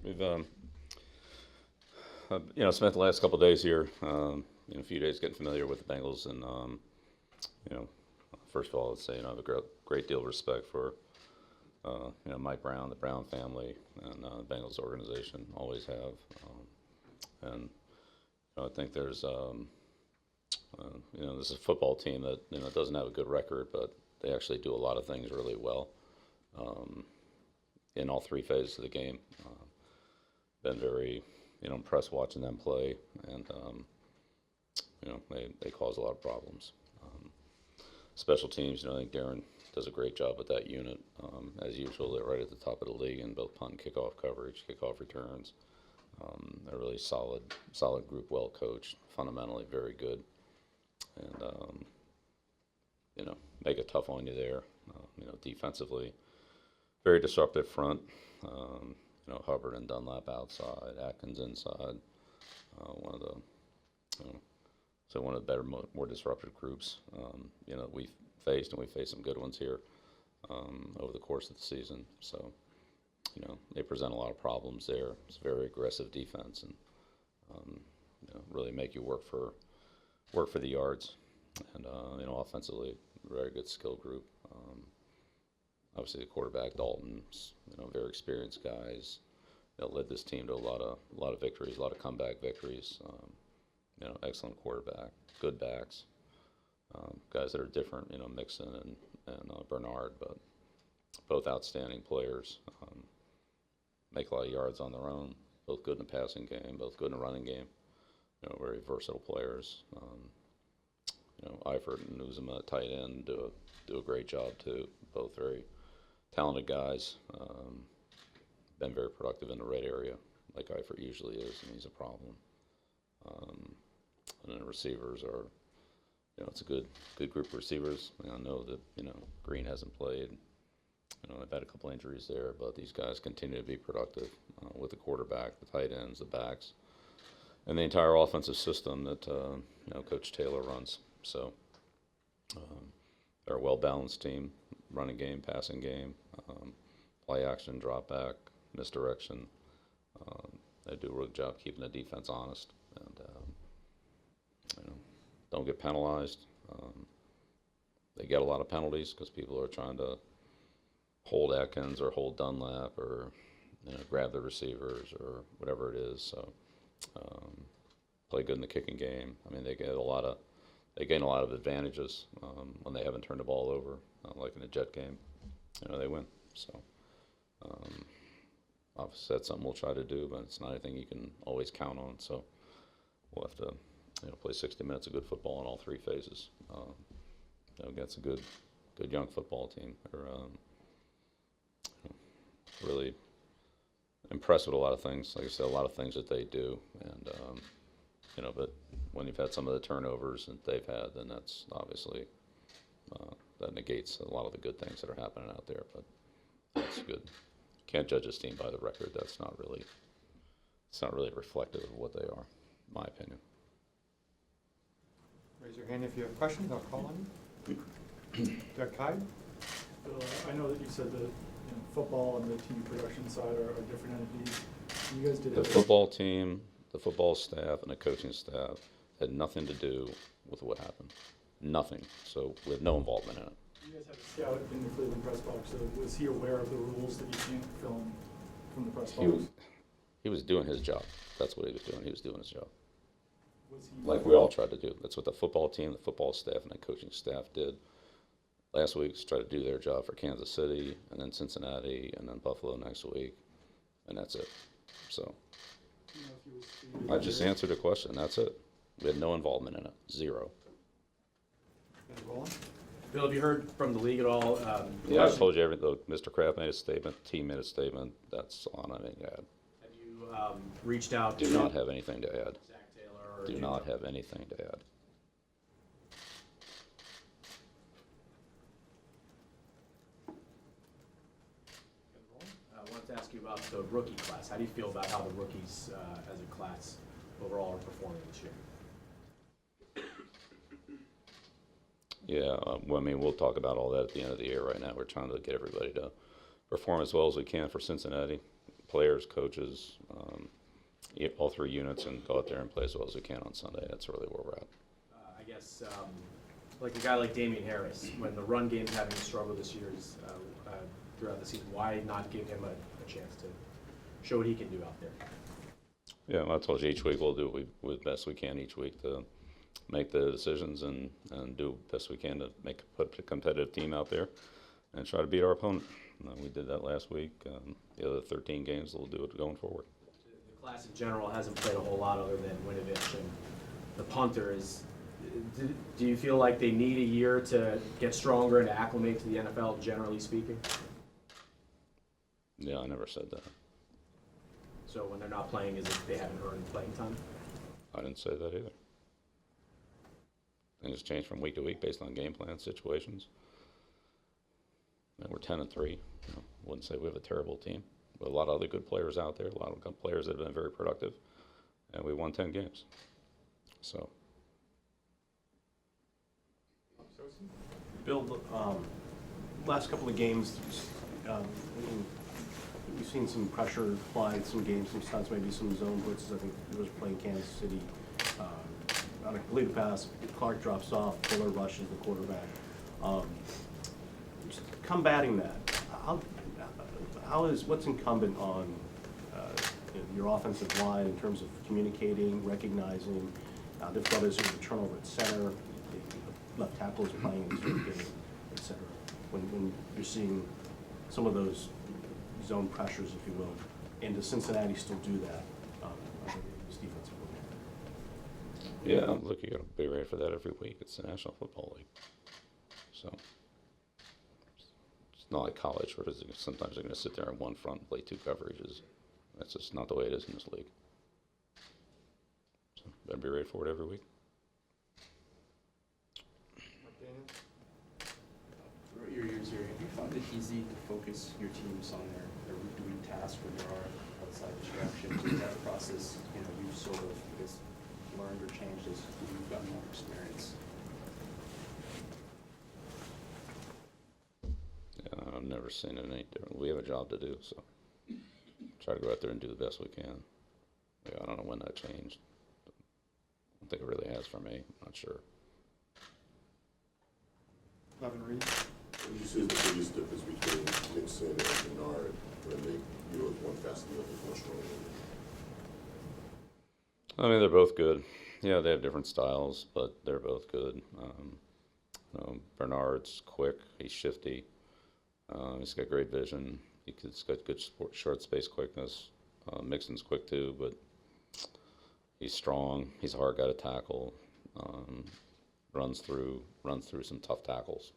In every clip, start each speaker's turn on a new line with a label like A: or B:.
A: We've spent the last couple of days here, a few days getting familiar with the Bengals, and you know, first of all, let's say I have a great deal of respect for Mike Brown, the Brown family, and the Bengals organization. Always have, and I think there's this is a football team that doesn't have a good record, but they actually do a lot of things really well in all three phases of the game. Been very impressed watching them play, and they cause a lot of problems. Special teams, I think Darren does a great job with that unit. As usual, they're right at the top of the league in both punt and kickoff coverage, kickoff returns. They're really solid group, well coached, fundamentally very good, and make it tough on you there. Defensively, very disruptive front. Hubbard and Dunlap outside, Atkins inside. One of the better, more disruptive groups. We faced, and we faced some good ones here over the course of the season. So, they present a lot of problems there. It's a very aggressive defense, and really make you work for the yards. And offensively, very good skill group. Obviously, the quarterback Dalton's very experienced guys. Led this team to a lot of victories, a lot of comeback victories. Excellent quarterback, good backs, guys that are different. Mixon and Bernard, but both outstanding players. Make a lot of yards on their own. Both good in the passing game, both good in the running game. Very versatile players. Eifert and Uzuma at tight end do a great job too. Both very talented guys. Been very productive in the red area, like Eifert usually is, and he's a problem. And then the receivers are, it's a good group of receivers. I know that Green hasn't played. They've had a couple injuries there, but these guys continue to be productive with the quarterback, the tight ends, the backs, and the entire offensive system that Coach Taylor runs. So they're a well-balanced team, running game, passing game, play action, drop back, misdirection. They do a really good job keeping the defense honest, and don't get penalized. They get a lot of penalties because people are trying to hold Atkins or hold Dunlap or grab the receivers or whatever it is. So play good in the kicking game. I mean, they gain a lot of advantages when they haven't turned the ball over, like in a Jet game. They win. So obviously that's something we'll try to do, but it's not anything you can always count on. So we'll have to play 60 minutes of good football in all three phases. Against a good young football team. They're really impressed with a lot of things. Like I said, a lot of things that they do, and but when you've had some of the turnovers that they've had, then that's obviously that negates a lot of the good things that are happening out there. But that's good. Can't judge this team by the record. It's not really reflective of what they are, in my opinion.
B: Raise your hand if you have questions. I'll call on you. Doug Hyde?
C: Bill, I know that you said that football and the TV production side are different entities. You guys did
A: The football team, the football staff, and the coaching staff had nothing to do with what happened. Nothing. So we have no involvement in it.
C: You guys had a scout in the Cleveland press box. So was he aware of the rules that you can't film from the press box?
A: He was doing his job. That's what he was doing. He was doing his job.
C: Was he
A: Like we all tried to do. That's what the football team, the football staff, and the coaching staff did. Last week was try to do their job for Kansas City, and then Cincinnati, and then Buffalo next week, and that's it. So
C: you know, if he was
A: I just answered a question. That's it. We had no involvement in it. Zero.
C: Roland?
D: Bill, have you heard from the league at all?
A: Yeah, I told you everything. Mr. Kraft made a statement. The team made a statement. That's all I need to add.
D: Have you reached out
A: Do
D: to
A: not have anything to add.
D: Zach Taylor? Or
A: Do not have anything to add.
D: I wanted to ask you about the rookie class. How do you feel about how the rookies as a class overall are performing this year?
A: Yeah, well, I mean, we'll talk about all that at the end of the year. Right now, we're trying to get everybody to perform as well as we can for Cincinnati. players, coaches, all three units, and go out there and play as well as we can on Sunday. That's really where we're at.
D: I guess, like a guy like Damian Harris, when the run game's having a struggle this year throughout the season, why not give him a chance to show what he can do out there?
A: Yeah, well, I told you each week we'll do the best we can each week to make the decisions and do the best we can to put a competitive team out there and try to beat our opponent. We did that last week. The other 13 games, we'll do it going forward.
D: The class in general hasn't played a whole lot other than Winovich, and the punter is. Do you feel like they need a year to get stronger and to acclimate to the NFL, generally speaking?
A: Yeah, I never said that.
D: So when they're not playing, is it they haven't earned playing time?
A: I didn't say that either. Things change from week to week based on game plan situations. And we're 10-3. Wouldn't say we have a terrible team. We have a lot of other good players out there, a lot of good players that have been very productive, and we won 10 games. So.
E: Bill, last couple of games, we've seen some pressure applied, some games, some stunts, maybe some zone blitzes. I think it was playing Kansas City. On a completed pass, Clark drops off, Fuller rushes the quarterback. Just combating that, what's incumbent on your offensive line in terms of communicating, recognizing? There's brothers who turnover at center. Left tackle is playing in certain game, et cetera. When you're seeing some of those zone pressures, if you will, and does Cincinnati still do that under this defensive line?
A: Yeah, look, you got to be ready for that every week. It's the National Football League. So it's not like college where sometimes they're going to sit there in one front and play two coverages. That's just not the way it is in this league. So better be ready for it every week.
F: Throughout your years here, have you found it easy to focus your teams on their week-to-week tasks when there are outside distractions? Is that a process you've sort of learned or changed as you've gotten more experience?
A: Yeah, I've never seen it any different. We have a job to do, so try to go out there and do the best we can. I don't know when that changed. I don't think it really has for me. I'm not sure.
C: Levin Reed.
G: Would you say the biggest difference between Nixon and Bernard when they look one fast and the other one stronger?
A: I mean, they're both good. Yeah, they have different styles, but they're both good. Bernard's quick. He's shifty. He's got great vision. He's got good short space quickness. Mixon's quick too, but he's strong. He's a hard guy to tackle. Runs through some tough tackles.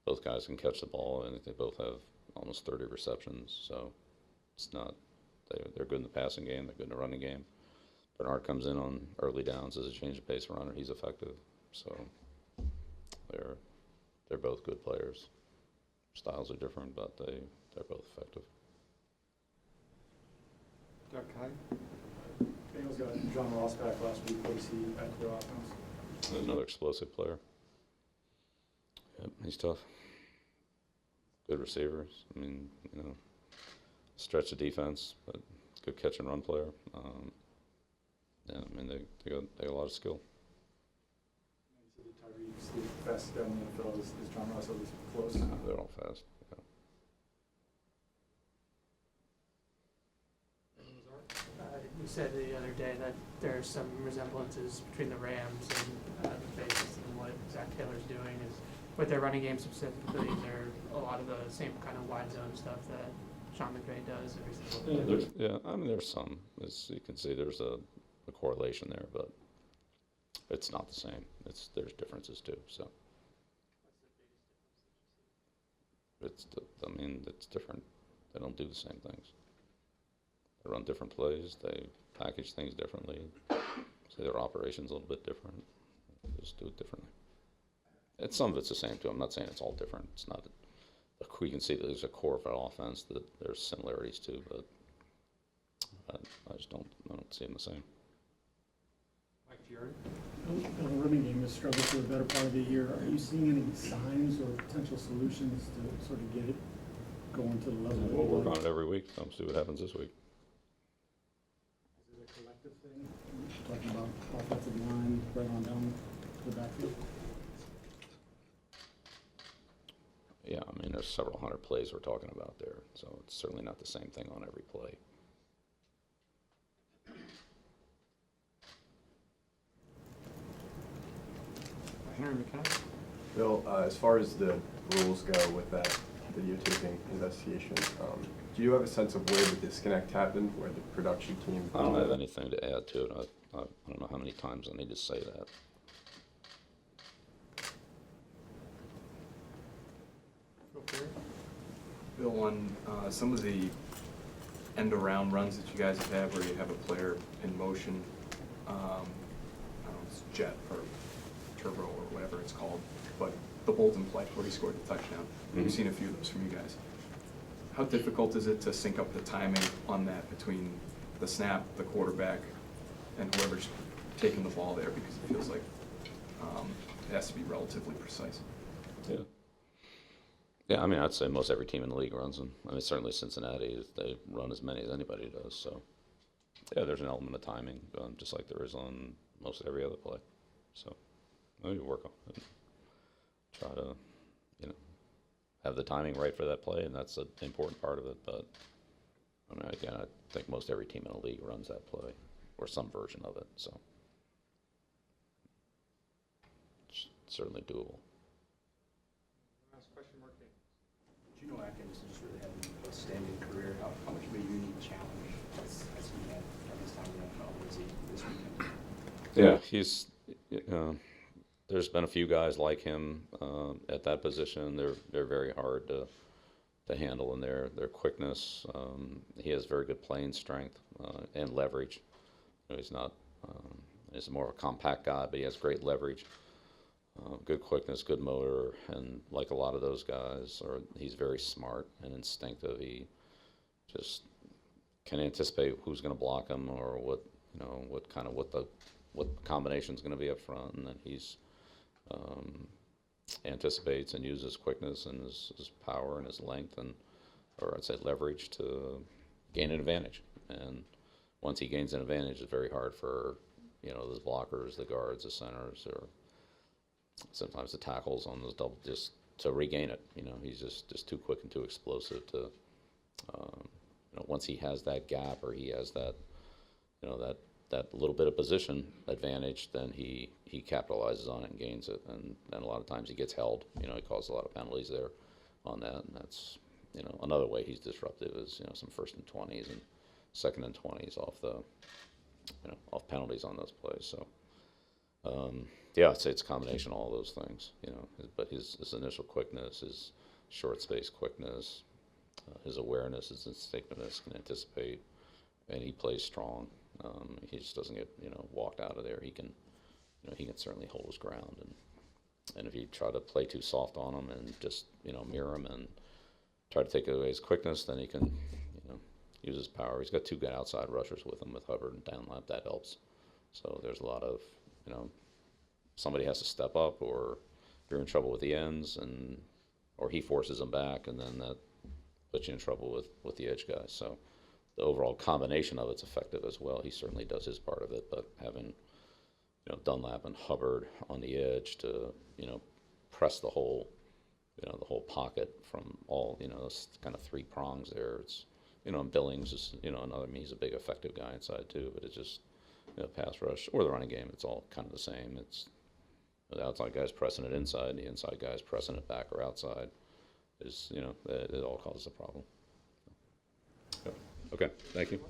A: Both guys can catch the ball, and they both have almost 30 receptions. So it's not they're good in the passing game. They're good in the running game. Bernard comes in on early downs as a change of pace runner. He's effective. So they're both good players. Styles are different, but they're both effective.
C: Doug Kai. Bengals got John Ross back last week. What does he add to their offense?
A: Another explosive player. Yep, he's tough. Good receivers. I mean, stretch the defense, but good catch and run player. Yeah, I mean they got a lot of skill.
C: You said that Tyreek's the fastest guy in the NFL. Is John Ross at least close?
A: No, they're all fast. Yeah.
H: You said the other day that there are some resemblances between the Rams and the Bengals and what Zach Taylor's doing is with their running game specifically. Is there a lot of the same kind of wide zone stuff that Sean McVay does every single day?
A: Yeah, I mean there's some. As you can see, there's a correlation there, but it's not the same. There's differences too. So it's different. They don't do the same things. They run different plays. They package things differently. So their operation's a little bit different. They just do it differently. Some of it's the same too. I'm not saying it's all different. It's not. We can see that there's a core of an offense that there's similarities to, but I don't see them the same.
C: Mike Jared.
I: The running game has struggled for the better part of the year. Are you seeing any signs or potential solutions to sort of get it going to the level.
A: We'll work on it every week, so we'll see what happens this week.
I: Is it a collective thing? Talking about offensive line, right on down to the backfield?
A: Yeah, I mean, there's several hundred plays we're talking about there, so it's certainly not the same thing on every play.
B: Henry McKenna?
J: Bill, as far as the rules go with that videotaping investigation, do you have a sense of where the disconnect happened, where the production team?
A: I don't have anything to add to it. I don't know how many times I need to say that.
K: Bill, on some of the end-around runs that you guys have had where you have a player in motion, I don't know, it's jet or turbo or whatever it's called, but the Bolton play where he scored the touchdown. We've seen a few of those from you guys. How difficult is it to sync up the timing on that between the snap, the quarterback, and whoever's taking the ball there, because it feels like it has to be relatively precise?
A: Yeah. Yeah, I mean, I'd say most every team in the league runs them. I mean, certainly Cincinnati, they run as many as anybody does. So, yeah, there's an element of timing, just like there is on most every other play. So, we work on it. Try to, have the timing right for that play, and that's an important part of it. But, I mean, again, I think most every team in the league runs that play, or some version of it. So, it's certainly doable.
B: Last question, Mark Davis.
F: Geno Atkins just really had an outstanding career. How much of a unique challenge has he had at this time in the NFL as he this weekend?
A: Yeah, he's. There's been a few guys like him at that position. They're very hard to handle in their quickness. He has very good playing strength and leverage. He's not. He's more of a compact guy, but he has great leverage. Good quickness, good motor, and like a lot of those guys, he's very smart and instinctive. He just can anticipate who's going to block him or what the combination is going to be up front, and then he's anticipates and uses quickness and his power and his length or I'd say leverage to gain an advantage. And once he gains an advantage, it's very hard for those blockers, the guards, the centers, or sometimes the tackles on those double just to regain it. He's just too quick and too explosive to. Once he has that gap or he has that that little bit of position advantage, then he capitalizes on it and gains it. And a lot of times he gets held. He causes a lot of penalties there on that. And that's another way he's disruptive is some 1st and 20s and 2nd and 20s off the off penalties on those plays. So. Yeah, I'd say it's a combination of all those things, but his initial quickness, his short space quickness, his awareness, his instinctiveness, can anticipate, and he plays strong. He just doesn't get, walked out of there. He can, he can certainly hold his ground, and if you try to play too soft on him and just, mirror him and try to take away his quickness, then he can, use his power. He's got 2 good outside rushers with him with Hubbard and Dunlap. That helps. So there's a lot of, somebody has to step up, or you're in trouble with the ends, or he forces them back, and then that puts you in trouble with the edge guys. So the overall combination of it's effective as well. He certainly does his part of it, but having Dunlap and Hubbard on the edge to press the whole the whole pocket from all those kind of 3 prongs there. It's and Billings is another. I mean, he's a big effective guy inside too, but it's just pass rush or the running game. It's all kind of the same. It's the outside guy's pressing it inside, the inside guy's pressing it back or outside. It all causes a problem. Okay, thank you.